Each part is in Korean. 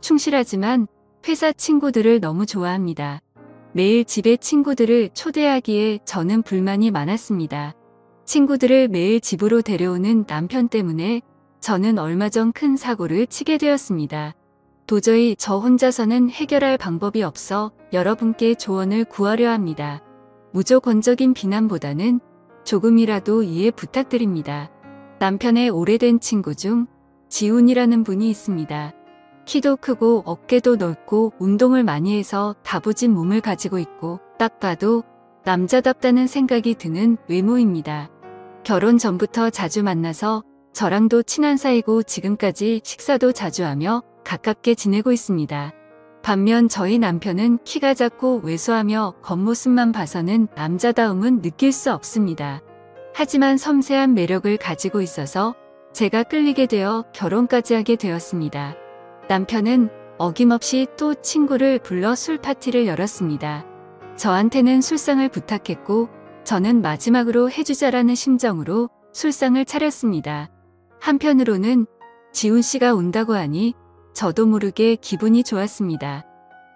충실하지만 회사 친구들을 너무 좋아합니다. 매일 집에 친구들을 초대하기에 저는 불만이 많았습니다. 친구들을 매일 집으로 데려오는 남편 때문에 저는 얼마 전 큰 사고를 치게 되었습니다. 도저히 저 혼자서는 해결할 방법이 없어 여러분께 조언을 구하려 합니다. 무조건적인 비난보다는 조금이라도 이해 부탁드립니다. 남편의 오래된 친구 중 지훈이라는 분이 있습니다. 키도 크고 어깨도 넓고 운동을 많이 해서 다부진 몸을 가지고 있고 딱 봐도 남자답다는 생각이 드는 외모입니다. 결혼 전부터 자주 만나서 저랑도 친한 사이고 지금까지 식사도 자주 하며 가깝게 지내고 있습니다. 반면 저희 남편은 키가 작고 왜소하며 겉모습만 봐서는 남자다움은 느낄 수 없습니다. 하지만 섬세한 매력을 가지고 있어서 제가 끌리게 되어 결혼까지 하게 되었습니다. 남편은 어김없이 또 친구를 불러 술 파티를 열었습니다. 저한테는 술상을 부탁했고 저는 마지막으로 해주자라는 심정으로 술상을 차렸습니다. 한편으로는 지훈 씨가 온다고 하니 저도 모르게 기분이 좋았습니다.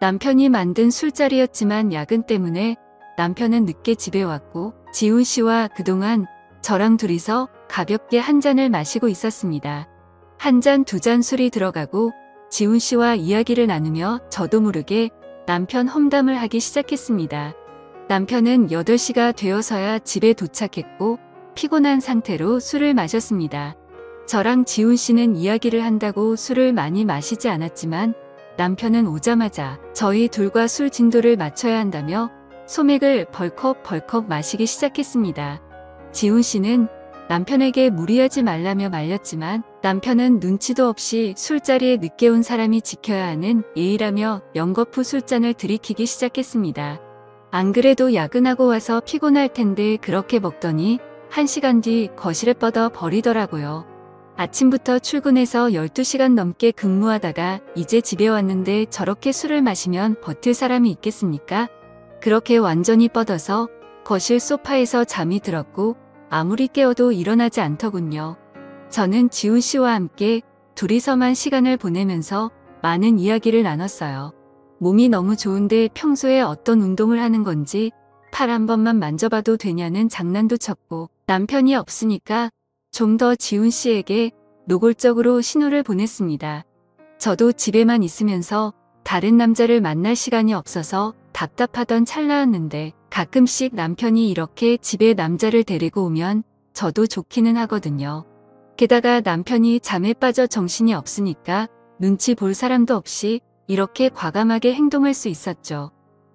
남편이 만든 술자리였지만 야근 때문에 남편은 늦게 집에 왔고 지훈 씨와 그동안 저랑 둘이서 가볍게 한 잔을 마시고 있었습니다. 한 잔, 두 잔 술이 들어가고 지훈 씨와 이야기를 나누며 저도 모르게 남편 험담을 하기 시작했습니다. 남편은 8시가 되어서야 집에 도착했고 피곤한 상태로 술을 마셨습니다. 저랑 지훈 씨는 이야기를 한다고 술을 많이 마시지 않았지만 남편은 오자마자 저희 둘과 술 진도를 맞춰야 한다며 소맥을 벌컥벌컥 마시기 시작했습니다. 지훈 씨는 남편에게 무리하지 말라며 말렸지만 남편은 눈치도 없이 술자리에 늦게 온 사람이 지켜야 하는 예의라며 연거푸 술잔을 들이키기 시작했습니다. 안 그래도 야근하고 와서 피곤할 텐데 그렇게 먹더니 1시간 뒤 거실에 뻗어 버리더라고요. 아침부터 출근해서 12시간 넘게 근무하다가 이제 집에 왔는데 저렇게 술을 마시면 버틸 사람이 있겠습니까? 그렇게 완전히 뻗어서 거실 소파에서 잠이 들었고 아무리 깨워도 일어나지 않더군요. 저는 지훈 씨와 함께 둘이서만 시간을 보내면서 많은 이야기를 나눴어요. 몸이 너무 좋은데 평소에 어떤 운동을 하는 건지 팔 한 번만 만져봐도 되냐는 장난도 쳤고 남편이 없으니까 좀 더 지훈 씨에게 노골적으로 신호를 보냈습니다. 저도 집에만 있으면서 다른 남자를 만날 시간이 없어서 답답하던 찰나였는데 가끔씩 남편이 이렇게 집에 남자를 데리고 오면 저도 좋기는 하거든요. 게다가 남편이 잠에 빠져 정신이 없으니까 눈치 볼 사람도 없이 이렇게 과감하게 행동할 수 있었죠.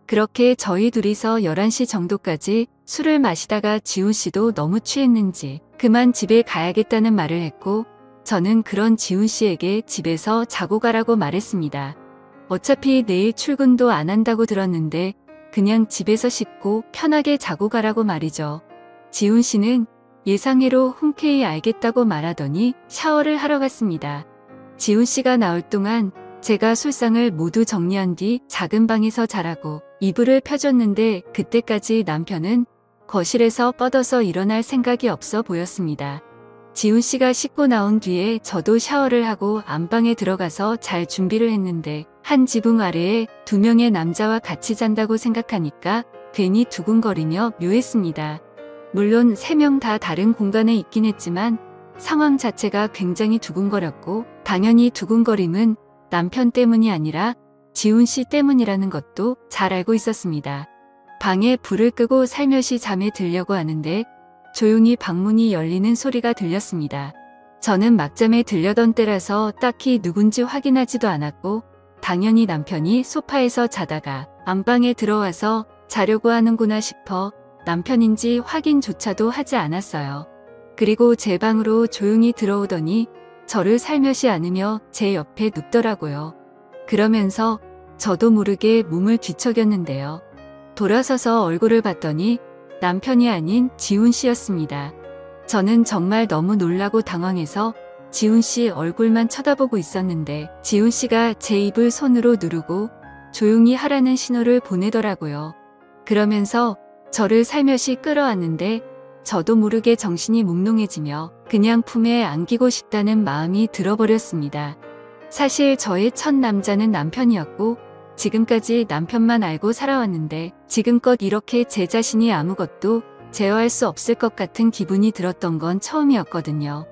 그렇게 저희 둘이서 11시 정도까지 술을 마시다가 지훈 씨도 너무 취했는지 그만 집에 가야겠다는 말을 했고 저는 그런 지훈 씨에게 집에서 자고 가라고 말했습니다. 어차피 내일 출근도 안 한다고 들었는데 그냥 집에서 씻고 편하게 자고 가라고 말이죠. 지훈 씨는 예상외로 흔쾌히 알겠다고 말하더니 샤워를 하러 갔습니다. 지훈 씨가 나올 동안 제가 술상을 모두 정리한 뒤 작은 방에서 자라고 이불을 펴줬는데 그때까지 남편은 거실에서 뻗어서 일어날 생각이 없어 보였습니다. 지훈 씨가 씻고 나온 뒤에 저도 샤워를 하고 안방에 들어가서 잘 준비를 했는데 한 지붕 아래에 2명의 남자와 같이 잔다고 생각하니까 괜히 두근거리며 묘했습니다. 물론 3명 다 다른 공간에 있긴 했지만 상황 자체가 굉장히 두근거렸고 당연히 두근거림은 남편 때문이 아니라 지훈 씨 때문이라는 것도 잘 알고 있었습니다. 방에 불을 끄고 살며시 잠에 들려고 하는데 조용히 방문이 열리는 소리가 들렸습니다. 저는 막잠에 들려던 때라서 딱히 누군지 확인하지도 않았고 당연히 남편이 소파에서 자다가 안방에 들어와서 자려고 하는구나 싶어 남편인지 확인조차도 하지 않았어요. 그리고 제 방으로 조용히 들어오더니 저를 살며시 안으며 제 옆에 눕더라고요. 그러면서 저도 모르게 몸을 뒤척였는데요. 돌아서서 얼굴을 봤더니 남편이 아닌 지훈 씨였습니다. 저는 정말 너무 놀라고 당황해서 지훈 씨 얼굴만 쳐다보고 있었는데 지훈 씨가 제 입을 손으로 누르고 조용히 하라는 신호를 보내더라고요. 그러면서 저를 살며시 끌어안는데 저도 모르게 정신이 몽롱해지며 그냥 품에 안기고 싶다는 마음이 들어버렸습니다. 사실 저의 첫 남자는 남편이었고 지금까지 남편만 알고 살아왔는데 지금껏 이렇게 제 자신이 아무것도 제어할 수 없을 것 같은 기분이 들었던 건 처음이었거든요.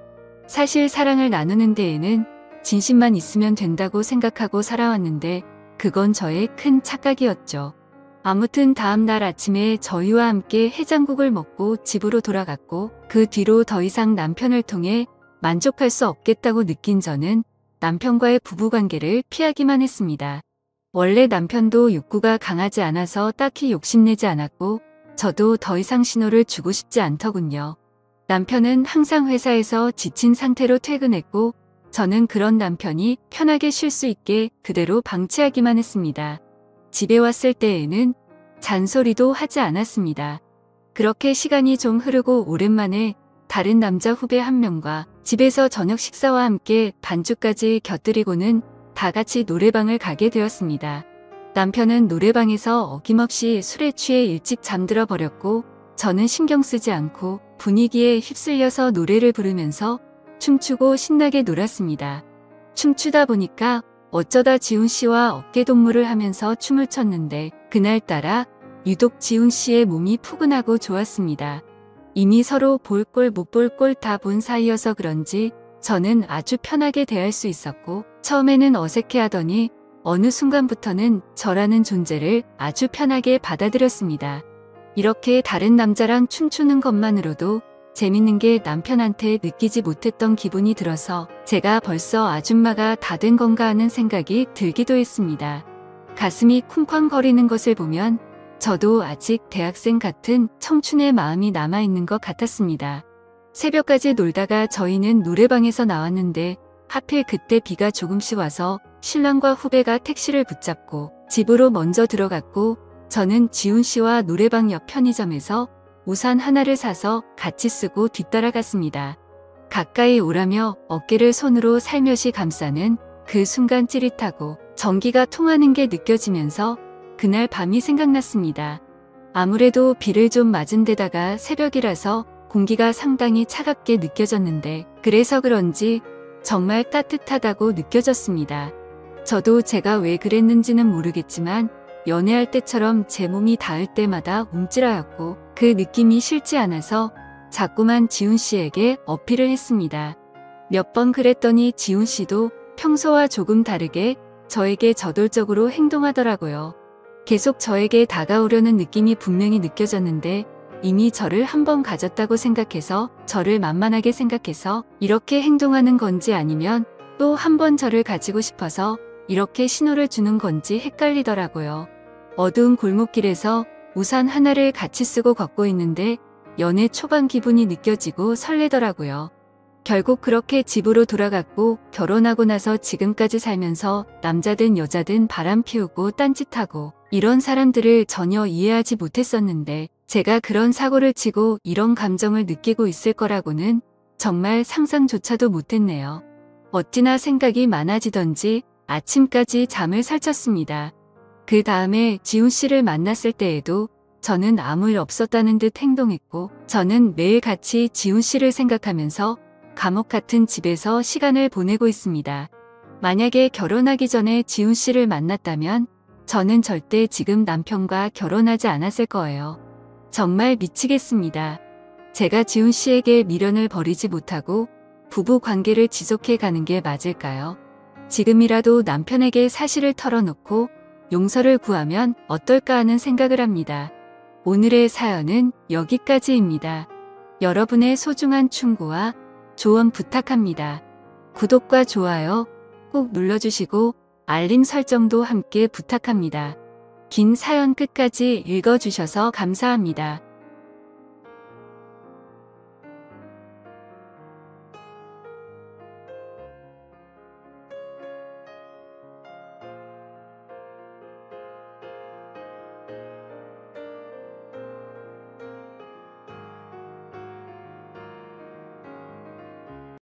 사실 사랑을 나누는 데에는 진심만 있으면 된다고 생각하고 살아왔는데 그건 저의 큰 착각이었죠. 아무튼 다음 날 아침에 저희와 함께 해장국을 먹고 집으로 돌아갔고 그 뒤로 더 이상 남편을 통해 만족할 수 없겠다고 느낀 저는 남편과의 부부관계를 피하기만 했습니다. 원래 남편도 욕구가 강하지 않아서 딱히 욕심내지 않았고 저도 더 이상 신호를 주고 싶지 않더군요. 남편은 항상 회사에서 지친 상태로 퇴근했고 저는 그런 남편이 편하게 쉴 수 있게 그대로 방치하기만 했습니다. 집에 왔을 때에는 잔소리도 하지 않았습니다. 그렇게 시간이 좀 흐르고 오랜만에 다른 남자 후배 한 명과 집에서 저녁 식사와 함께 반주까지 곁들이고는 다 같이 노래방을 가게 되었습니다. 남편은 노래방에서 어김없이 술에 취해 일찍 잠들어 버렸고 저는 신경 쓰지 않고 분위기에 휩쓸려서 노래를 부르면서 춤추고 신나게 놀았습니다. 춤추다 보니까 어쩌다 지훈 씨와 어깨동무를 하면서 춤을 췄는데 그날따라 유독 지훈 씨의 몸이 푸근하고 좋았습니다. 이미 서로 볼 꼴 못 볼 꼴 다 본 사이여서 그런지 저는 아주 편하게 대할 수 있었고 처음에는 어색해하더니 어느 순간부터는 저라는 존재를 아주 편하게 받아들였습니다. 이렇게 다른 남자랑 춤추는 것만으로도 재밌는 게 남편한테 느끼지 못했던 기분이 들어서 제가 벌써 아줌마가 다 된 건가 하는 생각이 들기도 했습니다. 가슴이 쿵쾅거리는 것을 보면 저도 아직 대학생 같은 청춘의 마음이 남아있는 것 같았습니다. 새벽까지 놀다가 저희는 노래방에서 나왔는데 하필 그때 비가 조금씩 와서 신랑과 후배가 택시를 붙잡고 집으로 먼저 들어갔고 저는 지훈 씨와 노래방 옆 편의점에서 우산 하나를 사서 같이 쓰고 뒤따라갔습니다. 가까이 오라며 어깨를 손으로 살며시 감싸는 그 순간 찌릿하고 전기가 통하는 게 느껴지면서 그날 밤이 생각났습니다. 아무래도 비를 좀 맞은 데다가 새벽이라서 공기가 상당히 차갑게 느껴졌는데 그래서 그런지 정말 따뜻하다고 느껴졌습니다. 저도 제가 왜 그랬는지는 모르겠지만 연애할 때처럼 제 몸이 닿을 때마다 움찔하였고 그 느낌이 싫지 않아서 자꾸만 지훈 씨에게 어필을 했습니다. 몇 번 그랬더니 지훈 씨도 평소와 조금 다르게 저에게 저돌적으로 행동하더라고요. 계속 저에게 다가오려는 느낌이 분명히 느껴졌는데 이미 저를 한 번 가졌다고 생각해서 저를 만만하게 생각해서 이렇게 행동하는 건지 아니면 또 한 번 저를 가지고 싶어서 이렇게 신호를 주는 건지 헷갈리더라고요. 어두운 골목길에서 우산 하나를 같이 쓰고 걷고 있는데 연애 초반 기분이 느껴지고 설레더라고요. 결국 그렇게 집으로 돌아갔고 결혼하고 나서 지금까지 살면서 남자든 여자든 바람 피우고 딴짓하고 이런 사람들을 전혀 이해하지 못했었는데 제가 그런 사고를 치고 이런 감정을 느끼고 있을 거라고는 정말 상상조차도 못했네요. 어찌나 생각이 많아지던지 아침까지 잠을 설쳤습니다. 그 다음에 지훈 씨를 만났을 때에도 저는 아무 일 없었다는 듯 행동했고 저는 매일 같이 지훈 씨를 생각하면서 감옥 같은 집에서 시간을 보내고 있습니다. 만약에 결혼하기 전에 지훈 씨를 만났다면 저는 절대 지금 남편과 결혼하지 않았을 거예요. 정말 미치겠습니다. 제가 지훈 씨에게 미련을 버리지 못하고 부부 관계를 지속해 가는 게 맞을까요? 지금이라도 남편에게 사실을 털어놓고 용서를 구하면 어떨까 하는 생각을 합니다. 오늘의 사연은 여기까지입니다. 여러분의 소중한 충고와 조언 부탁합니다. 구독과 좋아요 꼭 눌러주시고 알림 설정도 함께 부탁합니다. 긴 사연 끝까지 읽어주셔서 감사합니다.